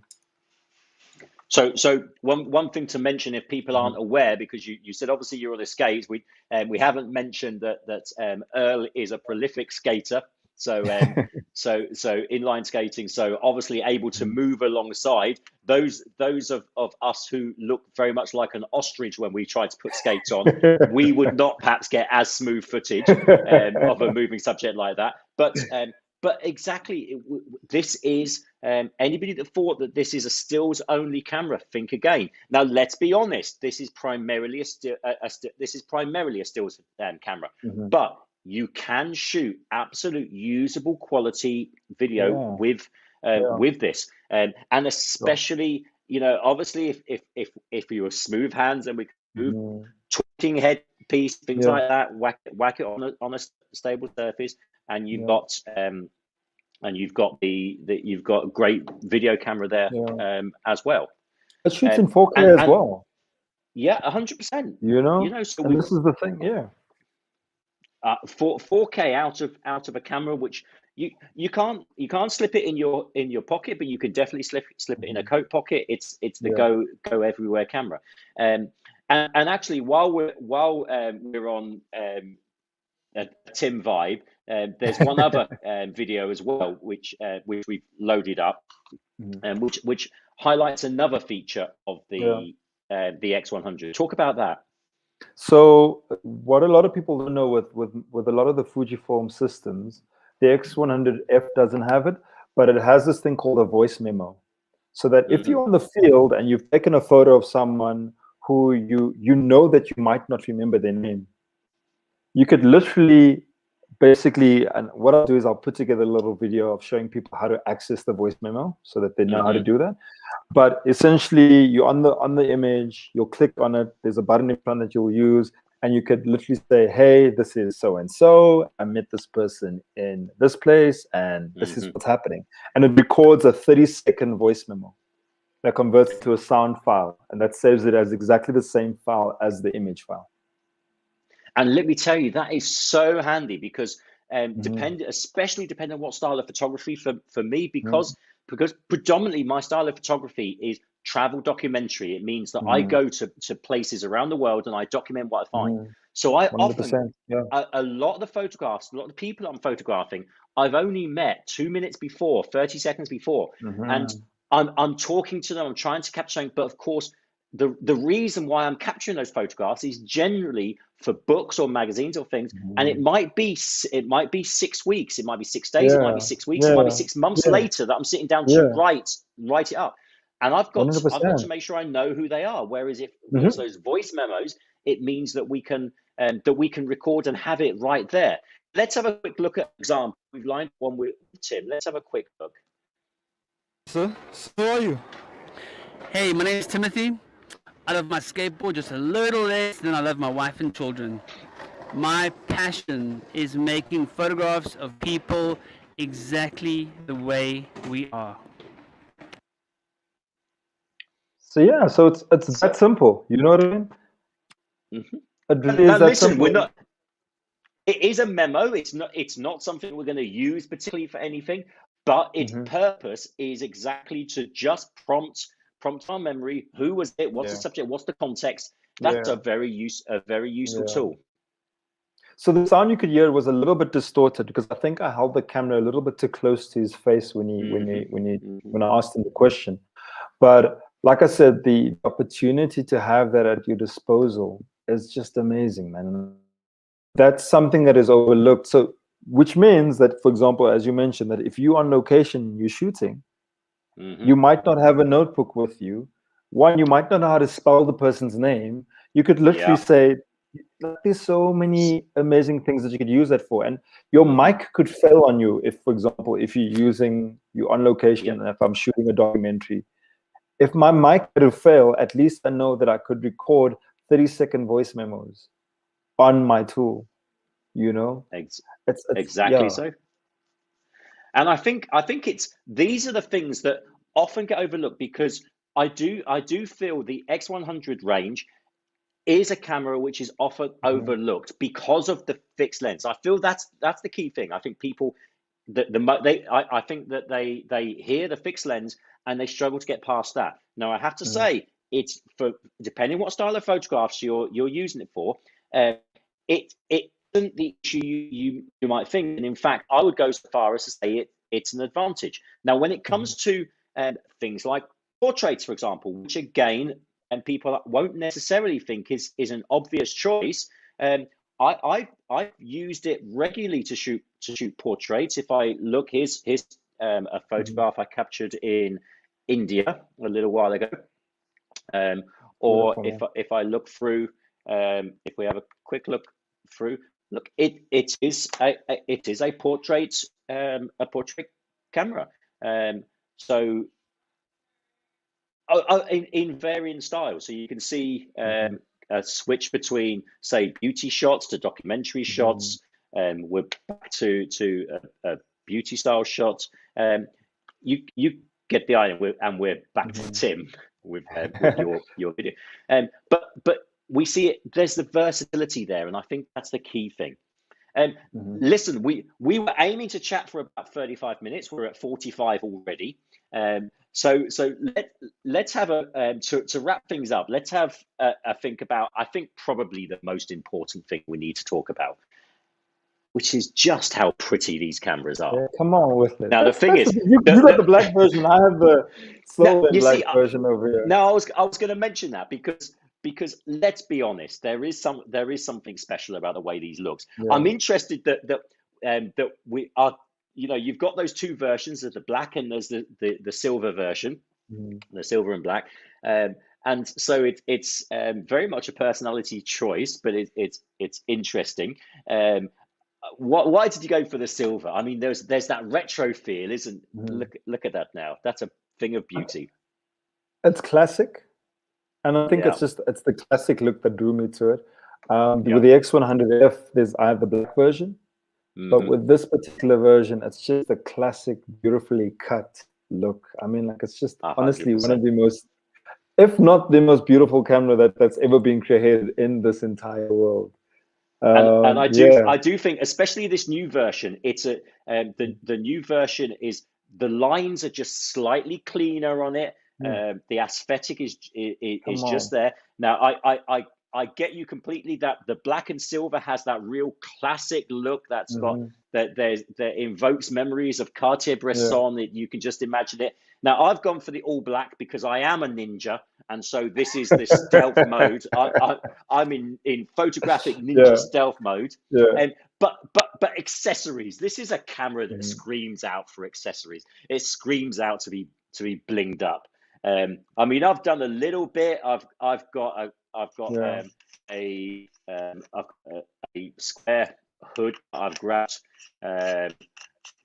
So one thing to mention, if people aren't aware, because you said obviously you're on the skates, we haven't mentioned that Earl is a prolific skater. So inline skating, so obviously able to move alongside those of us who look very much like an ostrich when we try to put skates on. We would not perhaps get as smooth footage of a moving subject like that, but exactly, this is anybody that thought that this is a stills only camera, think again. Now let's be honest, this is primarily a stills camera, but you can shoot absolute usable quality video with this, and especially obviously if you were smooth hands and we could move tweaking head piece, things like that, whack it on a stable surface, and you've got you've got a great video camera there as well. It shoots in 4K as well. Yeah, 100%. So this is the thing, 4K out of a camera, which you can't slip it in your pocket, but you can definitely slip it in a coat pocket. It's the go everywhere camera. And actually, while we're on a Tim vibe, there's one other video as well which we've loaded up, which highlights another feature of the X100. Talk about that. So what a lot of people don't know with a lot of the Fujifilm systems, the X100F doesn't have it, but it has this thing called a voice memo. So that if you're on the field and you've taken a photo of someone who you know that you might not remember their name, you could literally basically, and what I'll do is I'll put together a little video of showing people how to access the voice memo so that they know how to do that. But essentially, you're on the image, you'll click on it, there's a button in front that you'll use, and you could literally say, hey, this is so-and-so, I met this person in this place, and this is what's happening. And it records a 30-second voice memo that converts to a sound file, and that saves it as exactly the same file as the image file. And let me tell you, that is so handy because especially depending on what style of photography for me, because predominantly my style of photography is travel documentary. It means that I go to places around the world and I document what I find. So I often, a lot of the photographs, a lot of the people I'm photographing, I've only met 2 minutes before, 30 seconds before, and I'm talking to them, I'm trying to capture something, but of course, the reason why I'm capturing those photographs is generally for books or magazines or things, and it might be 6 weeks, it might be 6 days, it might be 6 weeks, it might be 6 months later that I'm sitting down to write it up, and I've got to make sure I know who they are. Whereas if it's those voice memos, it means that we can record and have it right there. Let's have a quick look at an example. We've lined one with Tim. Let's have a quick look. Sir, who are you? Hey, my name is Timothy. I love my skateboard just a little less than I love my wife and children. My passion is making photographs of people exactly the way we are. So so it's that simple. You know what I mean? It really is that simple. It is a memo. It's not something we're going to use particularly for anything, but its purpose is exactly to just prompt our memory. Who was it? What's the subject? What's the context? That's a very useful tool. So the sound you could hear was a little bit distorted because I think I held the camera a little bit too close to his face when I asked him the question. But like I said, the opportunity to have that at your disposal is just amazing, man. That's something that is overlooked. So which means that, for example, as you mentioned, that if you're on location, you're shooting, you might not have a notebook with you. One, you might not know how to spell the person's name. You could literally say, there's so many amazing things that you could use that for. And your mic could fail on you if, for example, if you're on location, and if I'm shooting a documentary. If my mic were to fail, at least I know that I could record 30-second voice memos on my tool, you know. It's yeah. so. And I think these are the things that often get overlooked, because I do feel the X100 range is a camera which is often overlooked because of the fixed lens. I feel that's the key thing. I think people I think that they hear the fixed lens and they struggle to get past that. Now, I have to say, it's for, depending what style of photographs you're using it for, it isn't the issue you might think. And in fact, I would go so far as to say it's an advantage. Now, when it comes to things like portraits, for example, which again, and people won't necessarily think is an obvious choice. I've used it regularly to shoot portraits. If I look, here's a photograph I captured in India a little while ago. Or if I look through, if we have a quick look through, look, it is a portrait camera. So in varying styles, so you can see a switch between, say, beauty shots to documentary shots. We're back to beauty style shots. You get the idea, and we're back to Tim with your video. But we see it. There's the versatility there, and I think that's the key thing. Listen, we were aiming to chat for about 35 minutes. We're at 45 already. So let's have to wrap things up. Let's have a think about, I think, probably the most important thing we need to talk about, which is just how pretty these cameras are. Yeah, come on with it. Now, the thing is, you got the black version. I have the silver and black version over here. No, I was going to mention that because let's be honest, there is something special about the way these looks. Yeah. I'm interested that we are. You know, you've got those two versions of the black, and there's the silver version, the silver and black, and so it's very much a personality choice, but it's interesting. Why did you go for the silver? I mean, there's that retro feel, isn't? Look at that now. That's a thing of beauty. It's classic, and I think it's the classic look that drew me to it. With the X100F, I have the black version. But with this particular version, it's just a classic, beautifully cut look. I mean, like, it's just 100%. Honestly one of the most, if not the most beautiful camera that's ever been created in this entire world. And I do think, especially this new version, it's the new version is, the lines are just slightly cleaner on it. The aesthetic is just there. Now, I get you completely that the black and silver has that real classic look that's got that invokes memories of Cartier-Bresson. That you can just imagine it. Now, I've gone for the all black because I am a ninja, and so this is the stealth mode. I'm in photographic ninja stealth mode. But accessories. This is a camera that screams out for accessories. It screams out to be blinged up. I mean, I've done a little bit. I've got a square hood I've grabbed.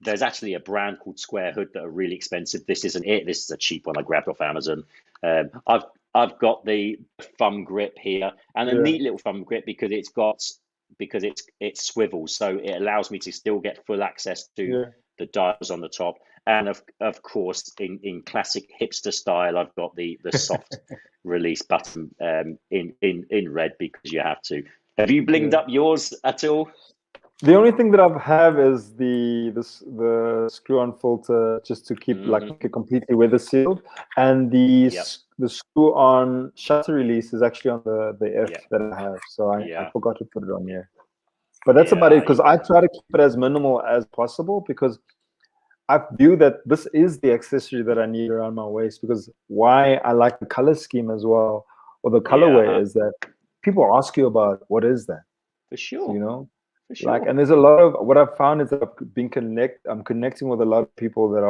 There's actually a brand called Square Hood that are really expensive. This isn't it. This is a cheap one I grabbed off Amazon. I've got the thumb grip here, and a neat little thumb grip because it swivels, so it allows me to still get full access to the dials on the top. And of course, in classic hipster style, I've got the soft release button in red because you have to. Have you blinged up yours at all? The only thing that I have is the screw-on filter, just to keep like completely weather sealed, and the screw-on shutter release is actually on the F that I have. So I forgot to put it on here. But that's about it, because I try to keep it as minimal as possible, because I view that this is the accessory that I need around my waist, because why I like the color scheme as well, or the colorway, is that people ask you about, what is that? For sure. You know? For sure. Like, and there's a lot of, what I've found is that I'm connecting with a lot of people that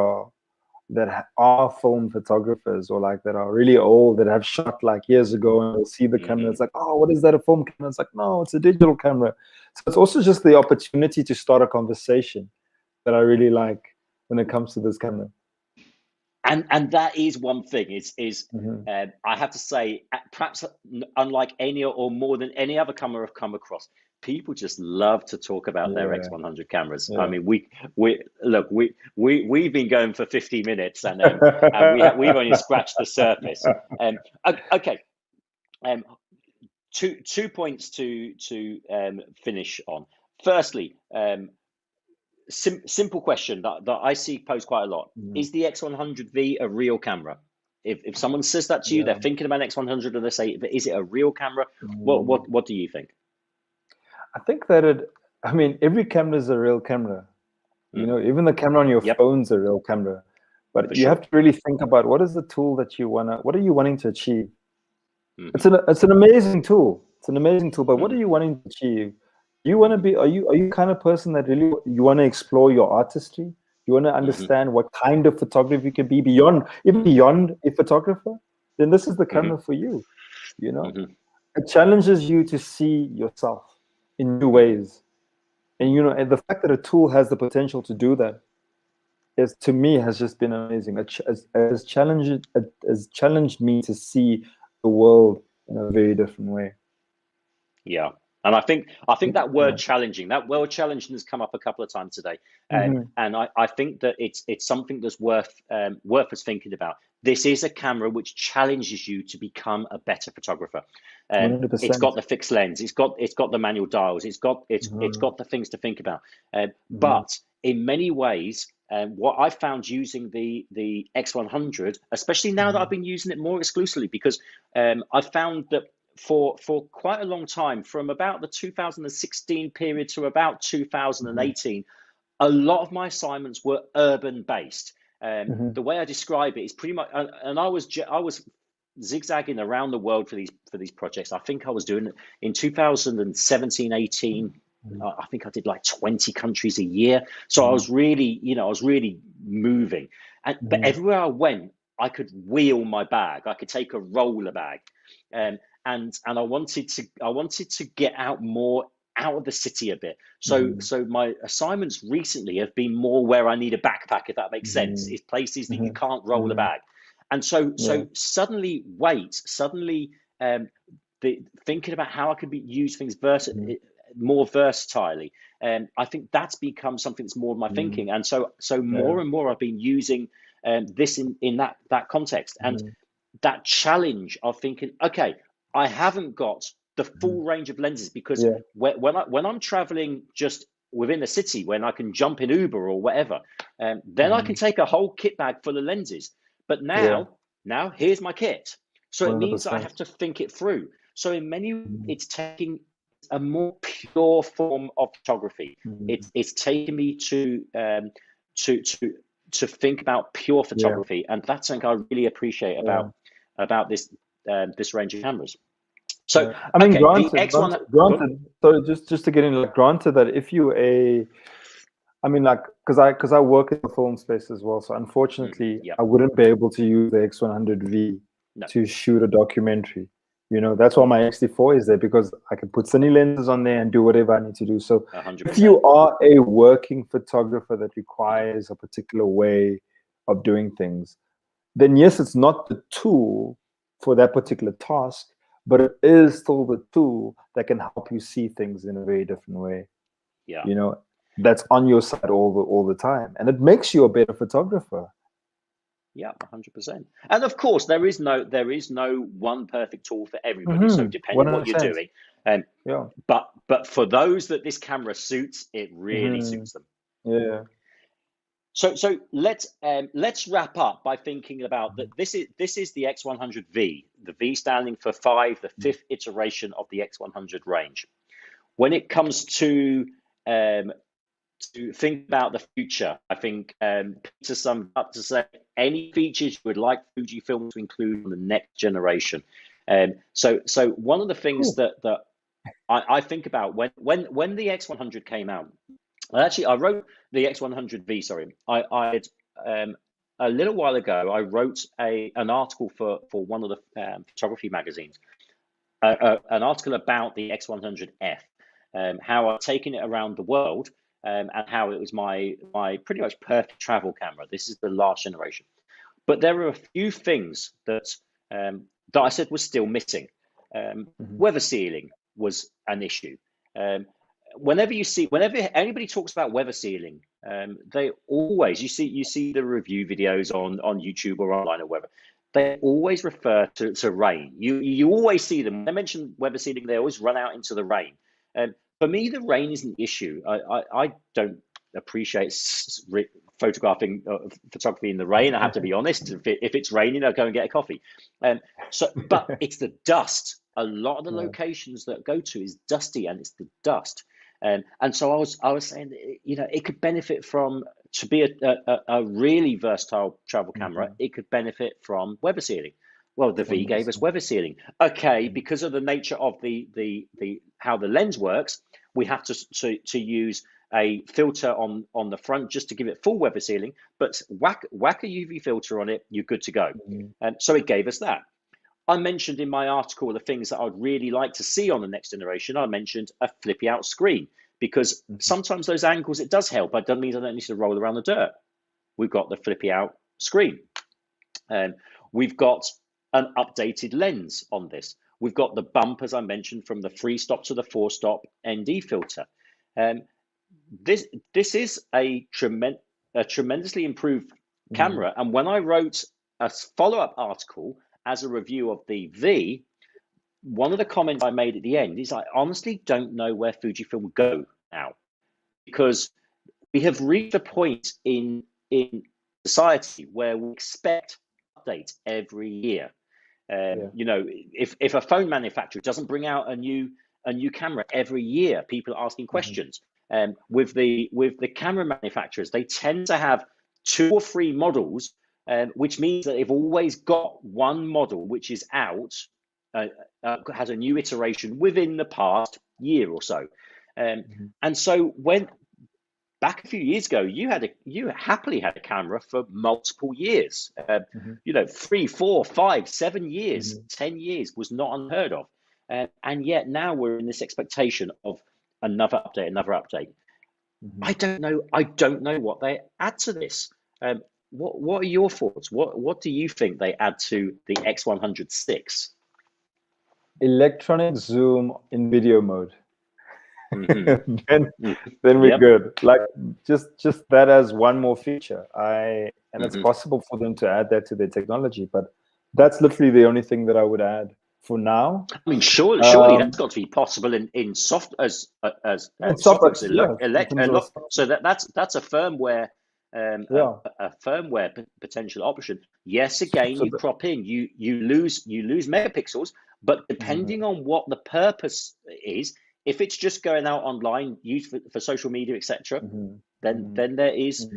are film photographers, or like that are really old, that have shot like years ago, and they'll see the camera. It's like, oh, what is that, a film camera? It's like, no, it's a digital camera. So it's also just the opportunity to start a conversation that I really like when it comes to this camera. And that is one thing. I have to say, perhaps unlike any or more than any other camera I've come across, people just love to talk about their X100 cameras. I mean, we've been going for 50 minutes, and we've only scratched the surface. Okay. Two points to finish on. Firstly, simple question that I see posed quite a lot: is the X100V a real camera? If someone says that to you, they're thinking about X100, and they say, "Is it a real camera?" What do you think? I think that I mean, every camera is a real camera. You know, even the camera on your phone's a real camera. But you have to really think about what is the tool that what are you wanting to achieve? It's an amazing tool. It's an amazing tool, but what are you wanting to achieve? You want to be, are you kind of person that really, you want to explore your artistry? You want to understand what kind of photography you can be beyond a photographer? Then this is the camera for you. You know, it challenges you to see yourself in new ways. And, you know, and the fact that a tool has the potential to do that is, to me, has just been amazing. It has challenged me to see the world in a very different way. Yeah. And I think that word challenging, has come up a couple of times today. And I think that it's something that's worth us thinking about. This is a camera which challenges you to become a better photographer. It's got the fixed lens, it's got the manual dials, it's got the things to think about. But in many ways, what I found using the X100, especially now that I've been using it more exclusively, because I found that for quite a long time, from about the 2016 period to about 2018, a lot of my assignments were urban based. The way I describe it is pretty much, and I was zigzagging around the world for these projects. I think I was doing it in 2017, 18. I think I did like 20 countries a year. So I was really, moving. But everywhere I went, I could wheel my bag. I could take a roller bag. And I wanted to get out more out of the city a bit. So my assignments recently have been more where I need a backpack, if that makes sense. It's places that you can't roll a bag. And so suddenly thinking about how I could use things more versatilely. I think that's become something that's more of my thinking. And so more and more I've been using this in that context. And that challenge of thinking, okay, I haven't got the full range of lenses, because when I'm traveling just within the city, when I can jump in Uber or whatever, then I can take a whole kit bag full of lenses. But now here's my kit. So 100%. It means I have to think it through. So in many ways, it's taking a more pure form of photography. It's taking me to think about pure photography, and that's something I really appreciate about this range of cameras. So I mean, granted. So just to get in, like, granted that if you I mean, like, because I work in the film space as well, so unfortunately, I wouldn't be able to use the X100V to shoot a documentary. You know, that's why my X-T4 is there, because I can put cine lenses on there and do whatever I need to do. So 100%. If you are a working photographer that requires a particular way of doing things, then yes, it's not the tool for that particular task, but it is still the tool that can help you see things in a very different way. Yeah. You know, that's on your side all the time, and it makes you a better photographer. Yeah, 100%. And of course, there is no one perfect tool for everybody. So depending on what you're doing, but for those that this camera suits, it really suits them. Yeah. So let's wrap up by thinking about that. This is the X100V, the V standing for 5, the 5th iteration of the X100 range. When it comes to think about the future, I think Peter summed up to say any features you would like Fujifilm to include on the next generation. So one of the things that I think about when the X100 came out, I wrote the X100V. Sorry, I a little while ago I wrote an article for one of the photography magazines, an article about the X100F, how I've taken it around the world. And how it was my pretty much perfect travel camera. This is the last generation. But there are a few things that that I said was still missing. Weather sealing was an issue. Whenever anybody talks about weather sealing, they always, you see the review videos on YouTube or online or whatever, they always refer to rain. You always see them. When they mention weather sealing, they always run out into the rain. For me, the rain isn't the issue. I don't appreciate photography in the rain. I have to be honest. If it's raining, I'll go and get a coffee. But it's the dust. A lot of the locations that I go to is dusty, and it's the dust. And so I was saying, it could benefit from, to be a really versatile travel camera, it could benefit from weather sealing. Well, the V gave us weather sealing. Okay, because of the nature of the how the lens works, we have to use a filter on the front just to give it full weather sealing, but whack a UV filter on it, you're good to go. And so it gave us that. I mentioned in my article the things that I'd really like to see on the next generation. I mentioned a flippy out screen, because sometimes those angles, it does help. But that means I don't need to roll around the dirt. We've got the flippy out screen. We've got an updated lens on this. We've got the bump, as I mentioned, from the 3-stop to the 4-stop ND filter. This is a tremendously improved camera. And when I wrote a follow-up article as a review of the V, one of the comments I made at the end is, I honestly don't know where Fujifilm go now, because we have reached a point in society where we expect updates every year. If a phone manufacturer doesn't bring out a new camera every year, people are asking questions. With the camera manufacturers, they tend to have 2 or 3 models, which means that they've always got one model which is out, has a new iteration within the past year or so. And so when back a few years ago, you happily had a camera for multiple years. 3, 4, 5, 7 years, 10 years was not unheard of. And yet now we're in this expectation of another update. I don't know what they add to this. What are your thoughts? What do you think they add to the X100-6? Electronic zoom in video mode. then we're good. Like just that as one more feature. And it's possible for them to add that to their technology, but that's literally the only thing that I would add for now. I mean, surely that's got to be possible in soft as software. So that's a firmware. A firmware potential option. Yes, again, you crop in, you lose megapixels, but depending on what the purpose is, if it's just going out online, used for social media, etc., then there is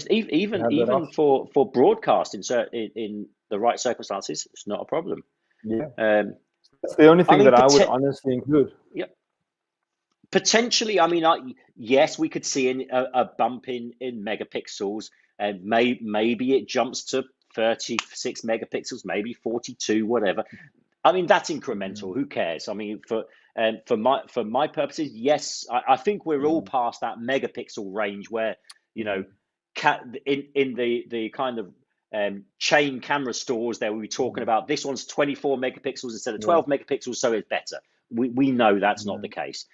even for broadcast in the right circumstances, it's not a problem. That's the only thing that I would honestly include. Potentially, yes, we could see a bump in megapixels, and maybe it jumps to 36 megapixels, maybe 42, whatever. That's incremental. Who cares? For my purposes, yes, I think we're all past that megapixel range where, in the kind of chain camera stores, they will be talking about this one's 24 megapixels instead of 12 megapixels, so it's better. We know that's not the case.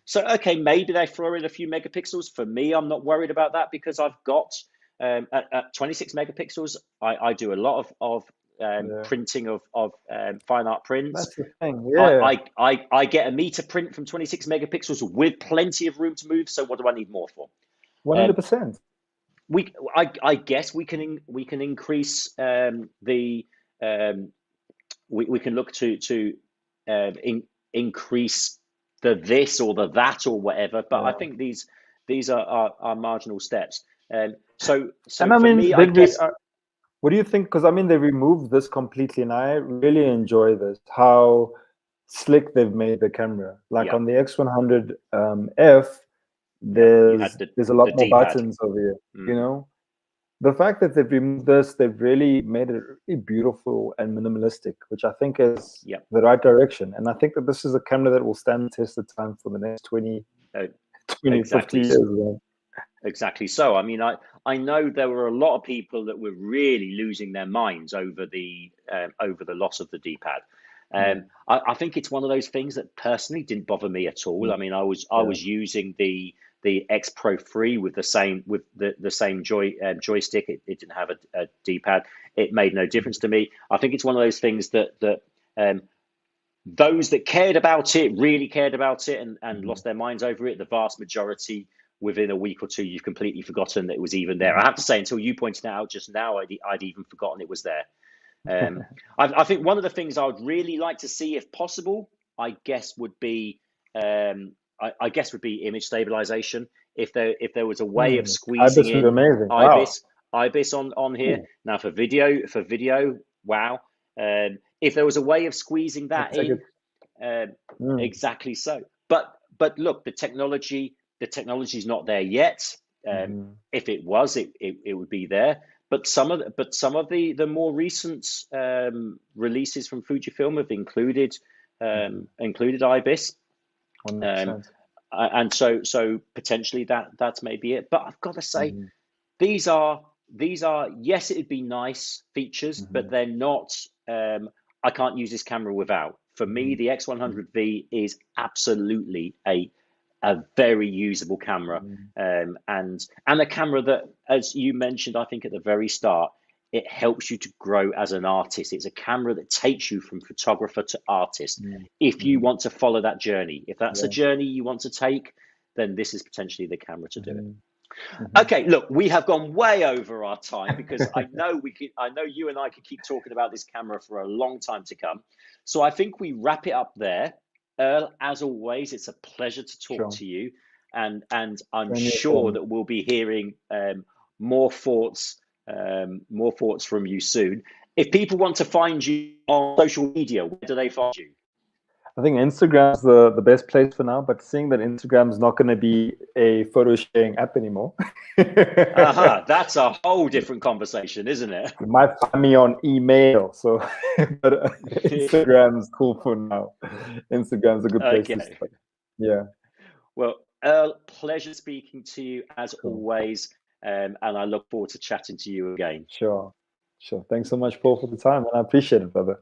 So, okay, maybe they throw in a few megapixels. For me, I'm not worried about that, because I've got at 26 megapixels, I do a lot of printing of fine art prints. That's the thing. I get a meter print from 26 megapixels with plenty of room to move. So what do I need more for? 100%. I guess we can increase we can look to increase the this or the that or whatever, but I think these are marginal steps. So and for me, I guess. What do you think? Because they removed this completely, and I really enjoy this. How slick they've made the camera. Like on the X100 F, there's a lot more buttons over here. The fact that they've removed this, they've really made it really beautiful and minimalistic, which I think is the right direction. And I think that this is a camera that will stand the test of time for the next 20, 50 years. Exactly so. I mean, I know there were a lot of people that were really losing their minds over the loss of the D-pad. I think it's one of those things that personally didn't bother me at all. I mean, I was using the X Pro 3 with the same joystick. It didn't have a D-pad. It made no difference to me. I think it's one of those things that those that cared about it really cared about it and lost their minds over it. The vast majority, within a week or two, you've completely forgotten that it was even there. I have to say, until you pointed it out just now, I'd even forgotten it was there. I think one of the things I would really like to see, if possible, I guess would be image stabilization. If there was a way of squeezing in IBIS on here. Now for video, wow. If there was a way of squeezing that in, exactly so. But look, the technology is not there yet. If it was, it would be there. But some of the more recent releases from Fujifilm have included IBIS, and so potentially that's maybe it. But I've got to say, these are yes, it'd be nice features, but they're not. I can't use this camera without. For me, the X100V is absolutely a very usable camera, and a camera that, as you mentioned, I think at the very start, it helps you to grow as an artist. It's a camera that takes you from photographer to artist. If you want to follow that journey, if that's a journey you want to take, then this is potentially the camera to do it. Okay, look, we have gone way over our time because I know you and I could keep talking about this camera for a long time to come. So I think we wrap it up there. Earl, as always, it's a pleasure to talk to you, and I'm sure that we'll be hearing more thoughts from you soon. If people want to find you on social media, where do they find you? I think Instagram's the best place for now, but seeing that Instagram's not going to be a photo sharing app anymore. That's a whole different conversation, isn't it? You might find me on email, so but Instagram's cool for now. Instagram's a good place to start. Yeah. Well, Earl, pleasure speaking to you as always, and I look forward to chatting to you again. Sure. Thanks so much, Paul, for the time, and I appreciate it, brother.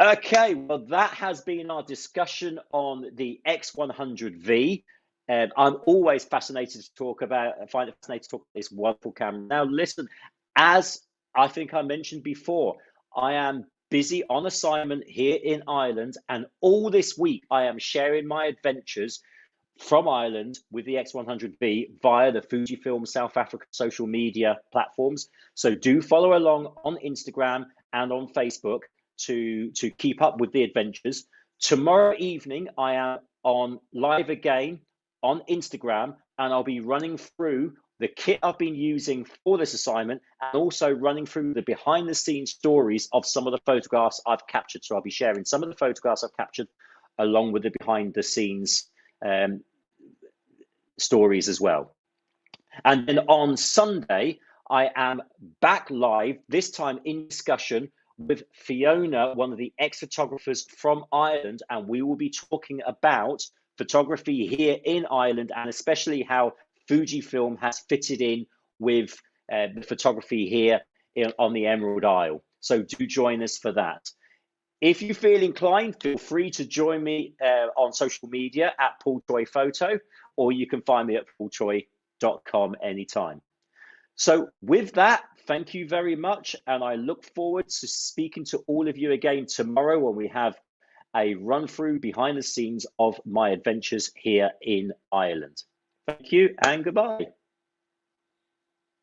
Okay, well, that has been our discussion on the X100V. I'm always fascinated to talk about. I find it fascinating to talk about this wonderful camera. Now, listen, as I think I mentioned before, I am busy on assignment here in Ireland, and all this week I am sharing my adventures from Ireland with the X100V via the Fujifilm South Africa social media platforms. So do follow along on Instagram and on Facebook to keep up with the adventures. Tomorrow evening, I am on live again on Instagram, and I'll be running through the kit I've been using for this assignment and also running through the behind the scenes stories of some of the photographs I've captured. So I'll be sharing some of the photographs I've captured along with the behind the scenes stories as well. And then on Sunday, I am back live, this time in discussion with Fiona, one of the ex-photographers from Ireland, and we will be talking about photography here in Ireland and especially how Fujifilm has fitted in with the photography here on the Emerald Isle. So do join us for that. If you feel inclined, feel free to join me on social media at Paul Choy Photo, or you can find me at paulchoy.com anytime. So with that, thank you very much, and I look forward to speaking to all of you again tomorrow when we have a run through behind the scenes of my adventures here in Ireland. Thank you and goodbye.